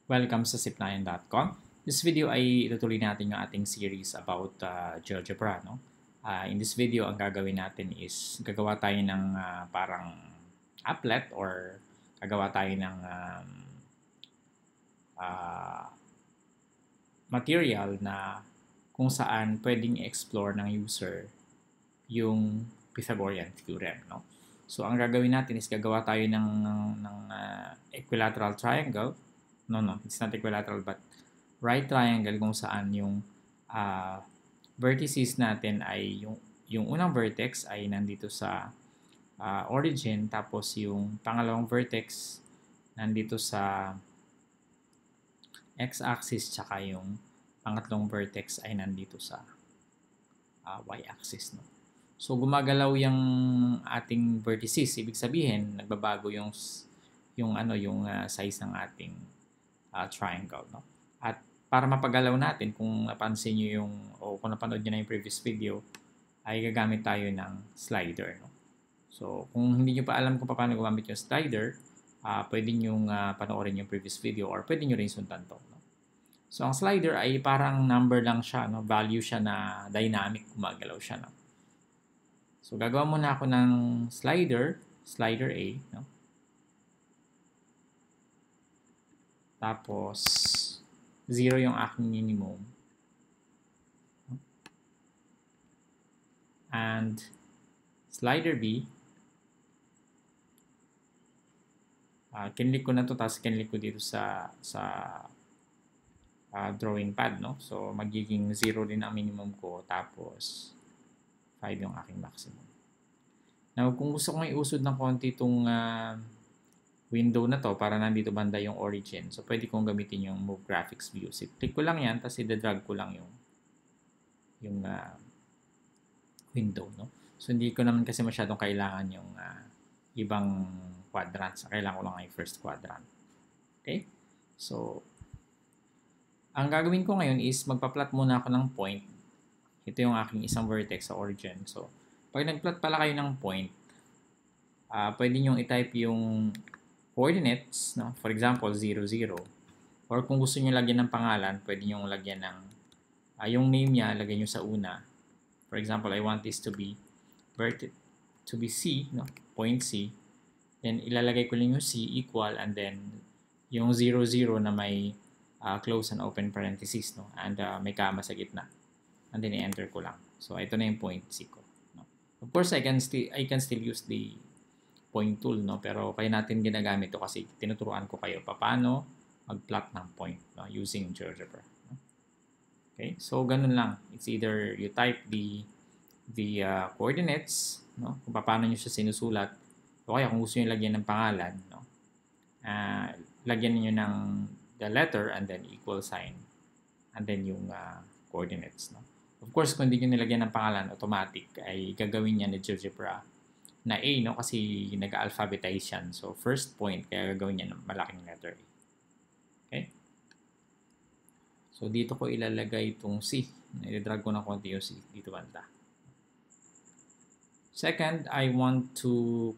Welcome sa zip9.com. This video ay itutuloy natin yung ating series about GeoGebra. No? In this video, ang gagawin natin is gagawa tayo ng parang applet or gagawa tayo ng material na kung saan pwedeng explore ng user yung Pythagorean theorem. No? So, ang gagawin natin is gagawa tayo ng equilateral triangle. No, it's not equilateral but right triangle kung saan yung vertices natin ay yung unang vertex ay nandito sa origin, tapos yung pangalawang vertex nandito sa x-axis, tsaka yung pangatlong vertex ay nandito sa y-axis. No? So gumagalaw yung ating vertices, ibig sabihin nagbabago yung size ng ating triangle. No? At para mapagalaw natin, kung napansin nyo o kung napanood nyo na yung previous video, ay gagamit tayo ng slider. No? So, kung hindi nyo pa alam kung paano gumamit yung slider, pwede nyo panoorin yung previous video or pwede nyo rin sundan to. No? So, ang slider ay parang number lang siya, no? Value siya na dynamic, gumagalaw siya. No? So, gagawa muna ako ng slider A. No? Tapos, 0 yung aking minimum. And slider B, kinlik ko na to, tapos kinlik ko dito sa drawing pad. No? So, magiging 0 din ang minimum ko, tapos 5 yung aking maximum. Now, kung gusto kong iusod ng konti itong window na to para nandito banda yung origin. So, pwede kong gamitin yung Move Graphics View. So, click ko lang yan, tapos i-drag ko lang yung window. No? So, hindi ko naman kasi masyadong kailangan yung ibang quadrants. Kailangan ko lang yung first quadrant. Okay? So, ang gagawin ko ngayon is magpa-plot muna ako ng point. Ito yung aking isang vertex sa origin. So, pag nag-plot pala kayo ng point, pwede nyo i-type yung coordinates, no? For example, 0, 0. Or kung gusto nyo lagyan ng pangalan, pwede nyo lagyan ng, yung name niya, lagyan nyo sa una. For example, I want this to be C, no? Point C. Then, ilalagay ko lang yung C equal, and then, yung 0, 0 na may close and open parentheses, no? And may comma sa gitna. And then, i-enter ko lang. So, ito na yung point C ko. No? Of course, I can still use the point tool, no? Pero kaya natin ginagamit ito kasi tinuturuan ko kayo paano mag-plot ng point, no? Using GeoGebra. No? Okay, so ganun lang. It's either you type the coordinates, no? Kung paano nyo siya sinusulat, o kaya kung gusto nyo lagyan ng pangalan, no? Lagyan niyo ng the letter and then equal sign and then yung coordinates, no? Of course, kung hindi nyo nilagyan ng pangalan, automatic ay gagawin niya ni GeoGebra na A, no? Kasi nag-alphabetize yan. So, first point, kaya gagawin niya ng malaking letter A. Okay? So, dito ko ilalagay itong C. I-drag ko ng konti yung C dito banda. Second, I want to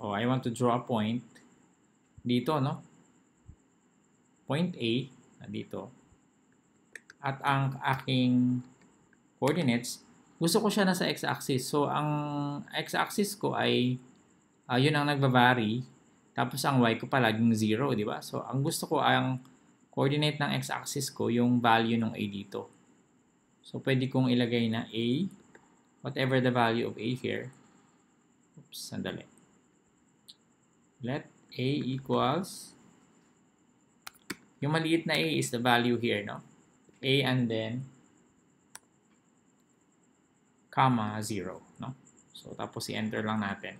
I want to draw a point dito, no? Point A, dito. At ang aking coordinates, gusto ko siya nasa x-axis. So, ang x-axis ko ay yun ang nagba-vary. Tapos, ang y ko palaging 0, di ba? So, ang gusto ko ang coordinate ng x-axis ko, yung value ng a dito. So, pwede kong ilagay na a, whatever the value of a here. Oops, sandali. Let a equals, yung maliit na a is the value here, no? A and then comma 0, no? So, tapos i-enter lang natin.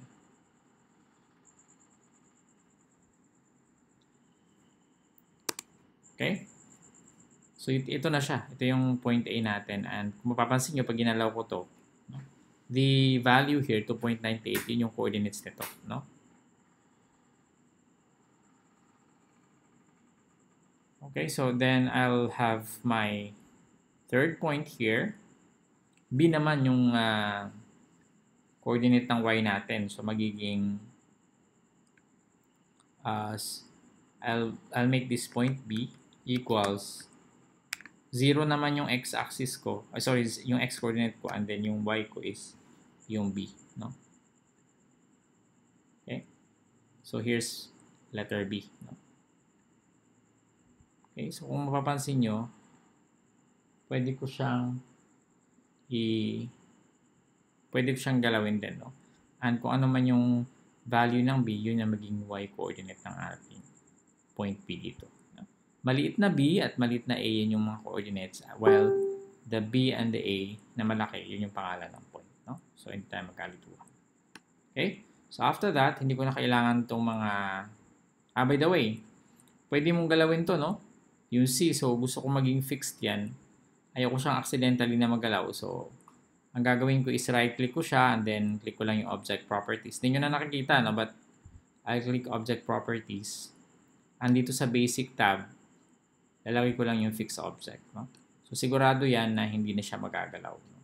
Okay? So, ito na siya. Ito yung point A natin. And kung mapapansin nyo, pag ginalaw ko to, no? The value here, 2.98, yun yung coordinates nito, no? Okay, so then I'll have my third point here. B naman yung coordinate ng y natin. So, magiging I'll make this point B equals 0 naman yung x-axis ko. Sorry, yung x-coordinate ko, and then yung y ko is yung B, no? Okay? So here's letter B, no? Okay, so kung mapapansin nyo, pwede ko siyang galawin din, no? And kung ano man yung value ng B, yun yung maging y coordinate ng ating point B dito. No? Maliit na B at maliit na A, yun yung mga coordinates. While the B and the A na malaki, yun yung pangalan ng point. No? So, hindi tayo magkalituhan. Okay? So, after that, hindi ko na kailangan itong mga... by the way, pwede mong galawin to, no? Yung C, so gusto ko maging fixed yan. Ayoko siyang accidentally na magalaw. So, ang gagawin ko is right-click ko siya and then click ko lang yung object properties. Hindi nyo na nakikita, no? But I'll click object properties. And dito sa basic tab, lalagay ko lang yung fixed object, no? So, sigurado yan na hindi na siya magagalaw. No?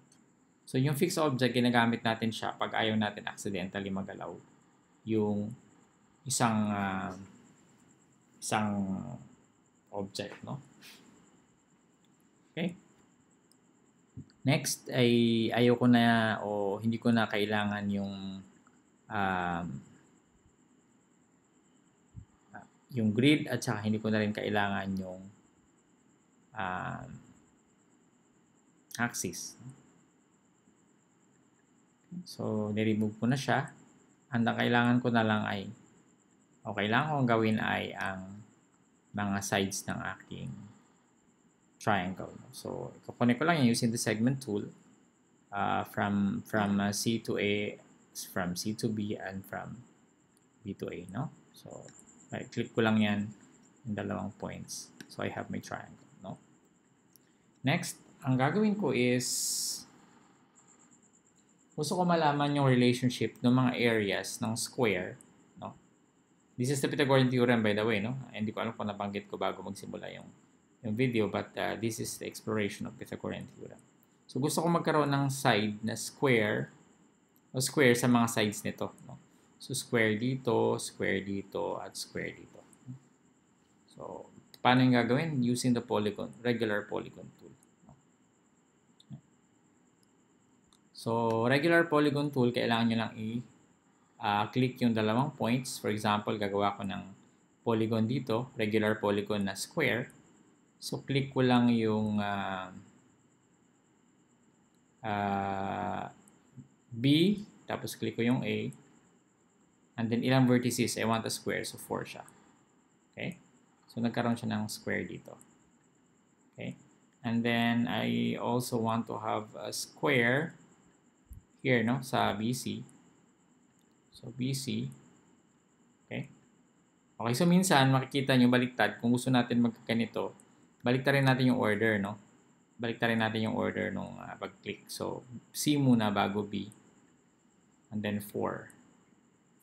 So, yung fixed object, ginagamit natin siya pag ayaw natin accidentally magalaw yung isang object, no? Okay? Next ay ayoko na o hindi ko na kailangan yung grid at saka hindi ko na rin kailangan yung axis. So, ni-remove ko na siya. Ang kailangan ko na lang ay kailangan kong gawin ay ang mga sides ng aking triangle. So, iko-connect ko lang yan using the segment tool from C to A, from C to B, and from B to A, no? So, right-click ko lang yan yung dalawang points. So, I have my triangle, no? Next, ang gagawin ko is gusto ko malaman yung relationship ng mga areas ng square, no? This is the Pythagorean theorem, by the way, no? Hindi ko alam kung nabanggit ko bago magsimula yung video, but this is the exploration of Pythagorean theorem. So, gusto ko magkaroon ng side na square o square sa mga sides nito, no? So, square dito, at square dito. So, paano yung gagawin? Using the regular polygon tool. No? So, regular polygon tool, kailangan nyo lang i-click yung dalawang points. For example, gagawa ko ng polygon dito, regular polygon na square. So, click ko lang yung B, tapos click ko yung A, and then ilang vertices, I want a square, so 4 siya. Okay? So, nagkaroon siya ng square dito. Okay? And then, I also want to have a square here, no? Sa BC. So, BC. Okay? Okay, so minsan, makikita nyo baliktad, kung gusto natin magkaganito, baliktarin natin yung order, no? Baliktarin natin yung order nung pag-click. So, C muna bago B. And then 4.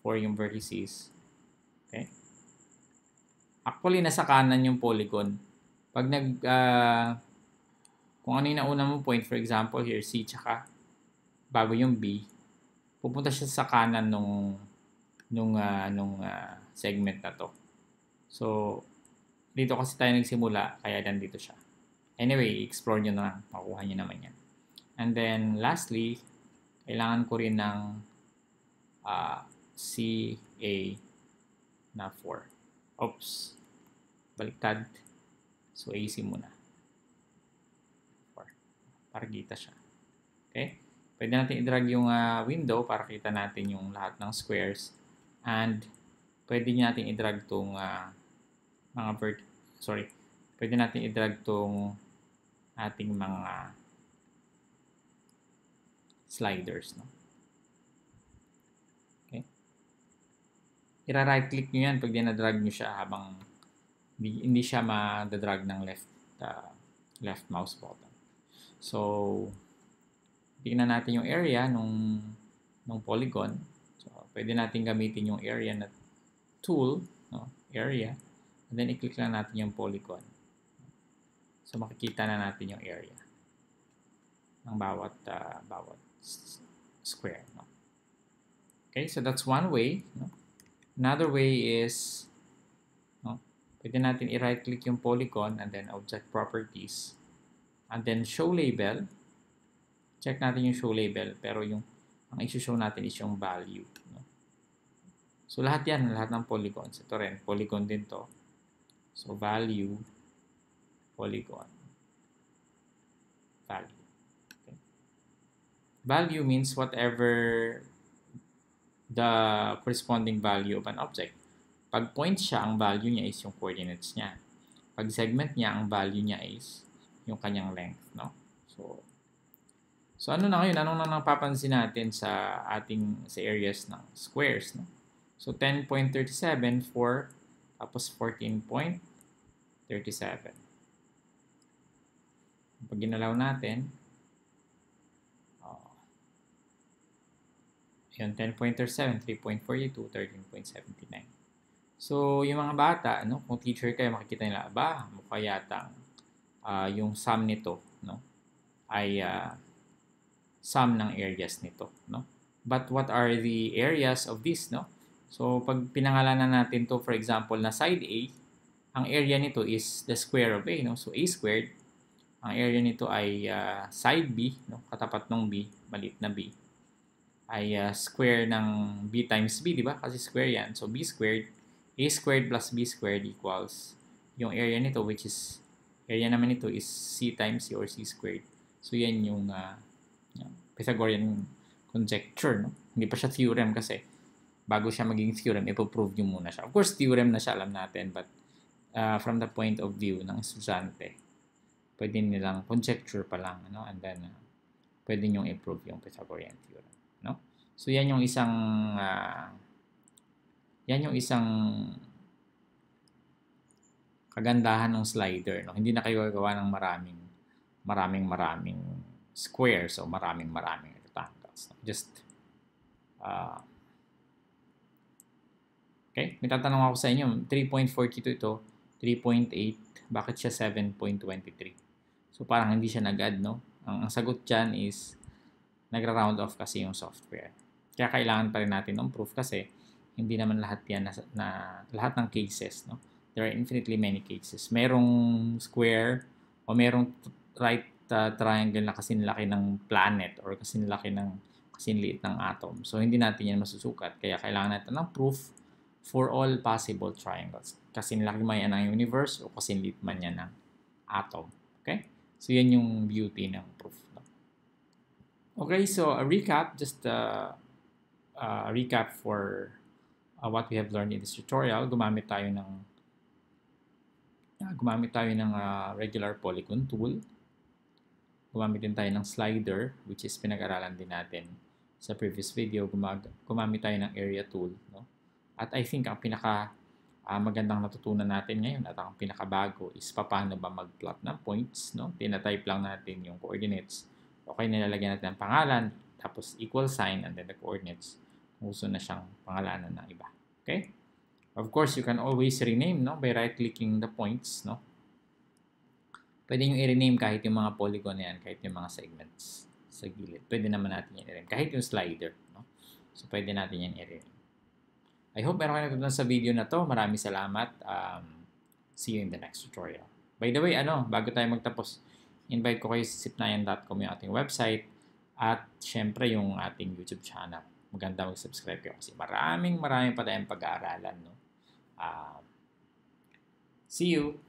4 yung vertices. Okay? Actually, nasa kanan yung polygon. Pag kung ano yung nauna mong point, for example, here, C tsaka bago yung B, pupunta siya sa kanan nung segment na to. So, dito kasi tayo nagsimula, kaya nandito siya. Anyway, explore nyo na, makuha nyo naman yan. And then, lastly, kailangan ko rin ng CA na 4. Oops. Baliktad. So, AC muna. 4. Para kita siya. Okay? Pwede natin i-drag yung window para kita natin yung lahat ng squares. And, pwede natin i-drag tong pwede natin i-drag tong ating mga sliders, no? Okay? I-right click nyo yan pag dinadrag nyo siya habang hindi siya ma-drag ng left mouse button. So, tingnan natin yung area nung polygon. So, pwede natin gamitin yung area na tool, no? Area. And then, i-click lang natin yung polygon. So, makikita na natin yung area ng bawat square. No? Okay, so that's one way. No? Another way is, no? pwede natin i-right click yung polygon and then object properties and then show label. Check natin yung show label pero ang i-show natin is yung value, no? So lahat ng polygons. Ito rin, polygon din to. So value, polygon, value. Okay. Value means whatever the corresponding value of an object. Pag point siya, ang value niya is yung coordinates niya. Pag segment niya, ang value niya is yung kanyang length, no? So ano na ngayon? Anong napapansin natin sa areas ng squares, no? So 10.37 for tapos 14.37. Pag ginalaw natin, yun, 10.37, 3.42, 13.79. So, yung mga bata, no, kung teacher kayo, makikita nila, mukha yata yung sum nito, no, ay sum ng areas nito, no? But what are the areas of this, no? So, pag pinangalanan natin to, for example, na side A, ang area nito is the square of A, no? So, A squared, ang area nito ay side B, no? Katapat ng B, maliit na B, ay square ng B times B, di ba? Kasi square yan. So, B squared, A squared plus B squared equals yung area nito, which is, area naman nito is C times C or C squared. So, yan yung Pythagorean conjecture, no? Hindi pa siya theorem kasi bago siya maging theorem, ipoprove nyo muna siya. Of course, theorem na siya, alam natin, but from the point of view ng estudyante, pwede nilang conjecture pa lang, no? And then, pwede nyo i-prove yung Pythagorean theorem, no? So, yan yung isang kagandahan ng slider, no? Hindi na kayo gagawa ng maraming squares o maraming rectangles. Just okay, may tatanong ako sa inyo, 3.42 ito, 3.8, bakit siya 7.23? So parang hindi siya nag-add, no? Ang sagot dyan is nagra-round off kasi yung software. Kaya kailangan pa rin natin ng proof kasi hindi naman lahat yan lahat ng cases, no? There are infinitely many cases. Merong square o merong right triangle na kasinlaki ng planet or kasinliit ng atom. So, hindi natin yan masusukat. Kaya kailangan natin ng proof for all possible triangles. Kasinlaki man yan ng universe o kasinliit man yan ng atom. Okay? So, yan yung beauty ng proof. Okay, so a recap, just a recap for what we have learned in this tutorial. Gumamit tayo ng regular polygon tool. Gumamit din tayo ng slider, which is pinag-aralan din natin sa previous video. Gumamit tayo ng area tool, no? At I think ang magandang natutunan natin ngayon at ang pinakabago is paano ba mag-plot ng points, no? Tina-type lang natin yung coordinates. Okay, nilalagyan natin ang pangalan, tapos equal sign, and then the coordinates. Gusto na siyang pangalanan ng iba. Okay? Of course, you can always rename, no? By right-clicking the points, no? Pwede nyo i-rename kahit yung mga polygon na yan, kahit yung mga segments sa gilid. Pwede naman natin yan i-rename. Kahit yung slider, no? So, pwede natin yan i-rename. I hope meron kayo natutunan sa video na to. Maraming salamat. See you in the next tutorial. By the way, bago tayo magtapos, invite ko kayo sa sipnayan.com yung ating website at syempre yung ating YouTube channel. Maganda mag-subscribe kayo kasi maraming pa tayong pag-aaralan, no? See you!